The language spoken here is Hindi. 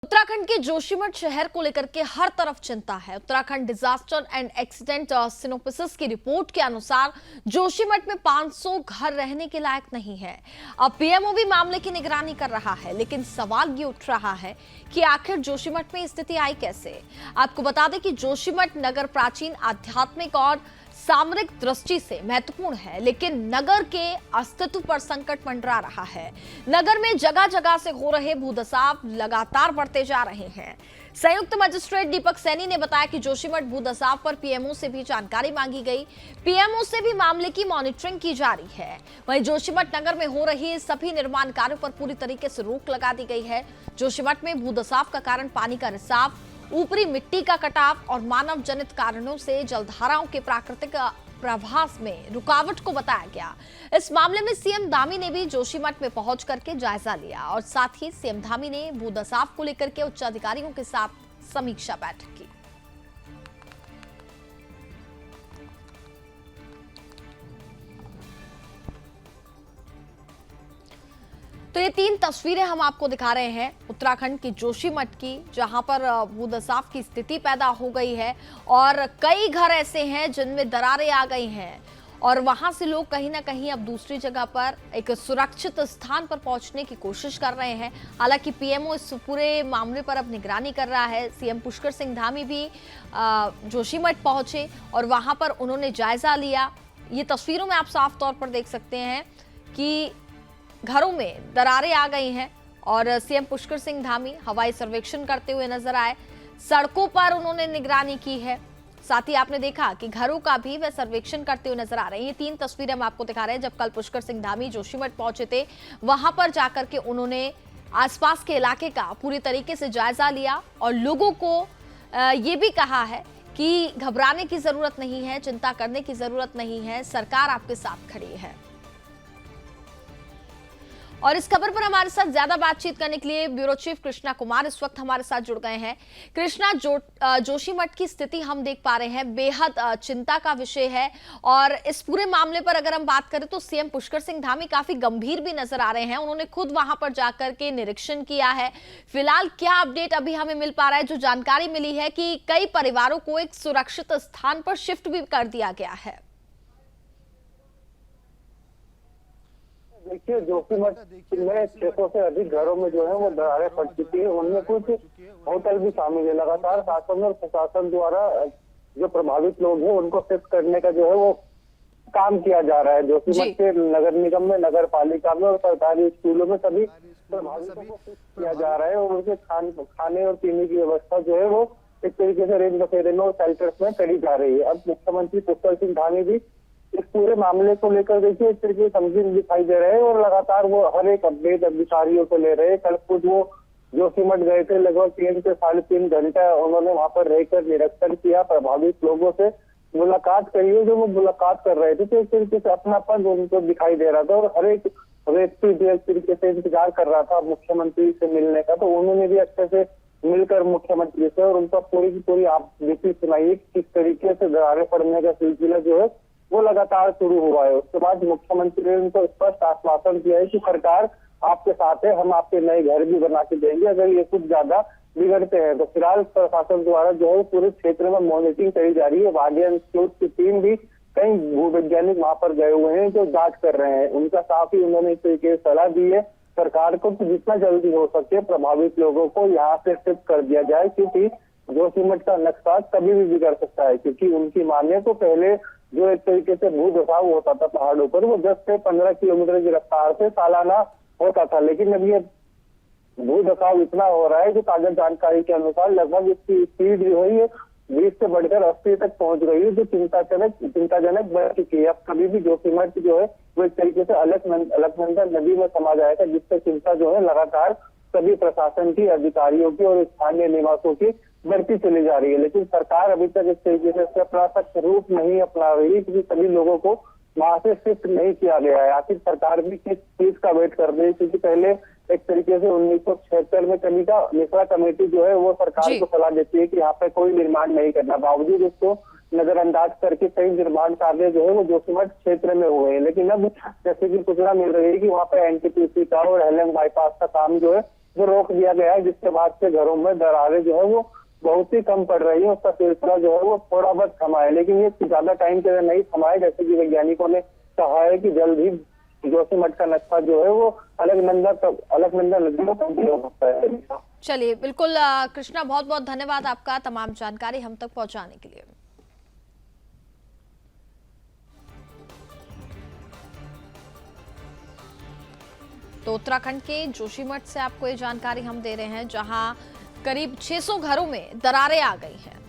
उत्तराखंड के जोशीमठ शहर को लेकर के हर तरफ चिंता है। Uttarakhand disaster and accident synopsis की रिपोर्ट के अनुसार जोशीमठ में 500 घर रहने के लायक नहीं है। अब पीएमओ भी मामले की निगरानी कर रहा है, लेकिन सवाल ये उठ रहा है कि आखिर जोशीमठ में स्थिति आई कैसे। आपको बता दें कि जोशीमठ नगर प्राचीन आध्यात्मिक और सामरिक दृष्टि से महत्वपूर्ण है, लेकिन नगर के अस्तित्व पर संकट मंडरा रहा है। नगर में जगह जगह से हो रहे भूदसाव लगातार बढ़ते जा रहे हैं। संयुक्त मजिस्ट्रेट दीपक सैनी ने बताया कि जोशीमठ भूदसाव पर पीएमओ से भी जानकारी मांगी गई। पीएमओ से भी मामले की मॉनिटरिंग की जा रही है। वहीं जोशीमठ नगर में हो रही सभी निर्माण कार्यों पर पूरी तरीके से रोक लगा दी गई है। जोशीमठ में भूदसाव का कारण पानी का रिसाव, ऊपरी मिट्टी का कटाव और मानव जनित कारणों से जलधाराओं के प्राकृतिक प्रवास में रुकावट को बताया गया। इस मामले में सीएम धामी ने भी जोशीमठ में पहुंच करके जायजा लिया और साथ ही सीएम धामी ने भूदसाव को लेकर के उच्च अधिकारियों के साथ समीक्षा बैठक की। तो ये 3 तस्वीरें हम आपको दिखा रहे हैं उत्तराखंड की जोशीमठ की, जहां पर भूदसाव की स्थिति पैदा हो गई है और कई घर ऐसे हैं जिनमें दरारें आ गई हैं और वहां से लोग कहीं ना कहीं अब दूसरी जगह पर एक सुरक्षित स्थान पर पहुंचने की कोशिश कर रहे हैं। हालांकि पीएमओ इस पूरे मामले पर अब निगरानी कर रहा है। सीएम पुष्कर सिंह धामी भी जोशीमठ पहुंचे और वहां पर उन्होंने जायजा लिया। ये तस्वीरों में आप साफ तौर पर देख सकते हैं कि घरों में दरारें आ गई हैं और सीएम पुष्कर सिंह धामी हवाई सर्वेक्षण करते हुए नजर आए। सड़कों पर उन्होंने निगरानी की है। साथ ही आपने देखा कि घरों का भी वह सर्वेक्षण करते हुए नजर आ रहे हैं। ये 3 तस्वीरें हम आपको दिखा रहे हैं। जब कल पुष्कर सिंह धामी जोशीमठ पहुंचे थे, वहां पर जाकर के उन्होंने आसपास के इलाके का पूरी तरीके से जायजा लिया और लोगों को ये भी कहा है कि घबराने की जरूरत नहीं है, चिंता करने की जरूरत नहीं है, सरकार आपके साथ खड़ी है। और इस खबर पर हमारे साथ ज्यादा बातचीत करने के लिए ब्यूरो चीफ कृष्णा कुमार इस वक्त हमारे साथ जुड़ गए हैं। कृष्णा, जोशीमठ की स्थिति हम देख पा रहे हैं, बेहद चिंता का विषय है और इस पूरे मामले पर अगर हम बात करें तो सीएम पुष्कर सिंह धामी काफी गंभीर भी नजर आ रहे हैं। उन्होंने खुद वहां पर जाकर के निरीक्षण किया है। फिलहाल क्या अपडेट अभी हमें मिल पा रहा है? जो जानकारी मिली है कि कई परिवारों को एक सुरक्षित स्थान पर शिफ्ट भी कर दिया गया है। देखिए, जोशीमठ में 600 से अधिक घरों में जो है वो दरारें पड़ चुकी है। उनमें कुछ होटल भी शामिल है। लगातार शासन और प्रशासन द्वारा जो प्रभावित लोग हैं उनको शिफ्ट करने का जो है वो काम किया जा रहा है। जोशीमठ के नगर निगम में, नगर पालिका में और सरकारी स्कूलों में सभी प्रभावितों को शिफ्ट किया जा रहा है और उनके खाने और पीने की व्यवस्था जो है वो एक तरीके से रेंज बसेरे में और शेल्टर्स में करी जा रही है। अब मुख्यमंत्री पुष्कर सिंह धामी भी इस पूरे मामले को लेकर देखिए इस तरीके संगीन दिखाई दे रहे हैं और लगातार वो हर एक अपडेट अधिकारियों को ले रहे हैं। कल खुद वो जोशीमठ गए थे, लगभग 3 से 3.5 घंटा उन्होंने वहां पर रहकर निरीक्षण किया, प्रभावित लोगों से मुलाकात करी है। जो वो मुलाकात कर रहे थे तो एक तरीके से अपनापन उनको दिखाई दे रहा था और हर एक व्यक्ति जो एक तरीके से इंतजार कर रहा था मुख्यमंत्री से मिलने का। तो उन्होंने भी अच्छे से मिलकर मुख्यमंत्री से और उनका पूरी की पूरी आप बीती सुनाई किस तरीके से दरारें पड़ने का सिलसिला जो है वो लगातार शुरू हुआ है। उसके बाद मुख्यमंत्री ने उनको स्पष्ट आश्वासन दिया है कि सरकार आपके साथ है, हम आपके नए घर भी बना के देंगे अगर ये कुछ ज्यादा बिगड़ते हैं। तो फिलहाल प्रशासन द्वारा जो है पूरे क्षेत्र में मॉनिटरिंग करी जा रही है। वाडिया इंस्टीट्यूट की टीम भी, कई भूवैज्ञानिक वहां पर गए हुए हैं जो जांच कर रहे हैं। उनका साथ ही उन्होंने इस तरीके से सलाह दी है सरकार को कि जितना जल्दी हो सके प्रभावित लोगों को यहाँ से शिफ्ट कर दिया जाए, क्योंकि जोशीमठ का नक्शा कभी भी बिगड़ सकता है। क्योंकि उनकी माने तो पहले जो एक तरीके से भूदसाव होता था पहाड़ों पर वो 10 से 15 किलोमीटर की रफ्तार से सालाना होता था, लेकिन अब ये भूदसाव इतना हो रहा है जो ताजा जानकारी के अनुसार लगभग इसकी स्पीड जो है ये 20 से बढ़कर 80 तक पहुंच गई है, जो चिंताजनक बढ़ चुकी है। अब कभी भी जोशीमठ जो है वो एक तरीके से अलकनंदा नदी में समा जाएगा, जिससे चिंता जो है लगातार सभी प्रशासन की, अधिकारियों की और स्थानीय निवासियों की बढ़ती चली जा रही है। लेकिन सरकार अभी तक इस तरीके से अपना सख्त रूप नहीं अपना रही है क्योंकि सभी लोगों को वहां से शिफ्ट नहीं किया गया है। आखिर सरकार भी किस चीज का वेट कर रही है, क्योंकि पहले एक तरीके से 1976 में मिश्रा कमेटी जो है वो सरकार को सलाह देती है कि यहाँ पे कोई निर्माण नहीं करना, बावजूद उसको नजरअंदाज करके कई निर्माण कार्य जो है वो जोशीमठ क्षेत्र में हुए हैं। लेकिन अब जैसे कि सूचना मिल रही है कि वहाँ पे एनटीपीसी का और हेलंग बाईपास का काम जो है जो रोक दिया गया है, जिसके बाद से घरों में दरारें जो है वो बहुत ही कम पड़ रही है। उसका सिलसिला जो है वो थोड़ा बहुत थमा है, लेकिन ये ज्यादा टाइम के लिए नहीं थमा है। जैसे कि वैज्ञानिकों ने कहा है कि जल्द ही जोशीमठ का नक्शा जो है वो अलकनंदा नदी में तब्दील हो सकता है। चलिए, बिल्कुल कृष्णा, बहुत बहुत धन्यवाद आपका तमाम जानकारी हम तक पहुंचाने के लिए। तो उत्तराखंड के जोशीमठ से आपको ये जानकारी हम दे रहे हैं, जहां करीब 600 घरों में दरारें आ गई हैं।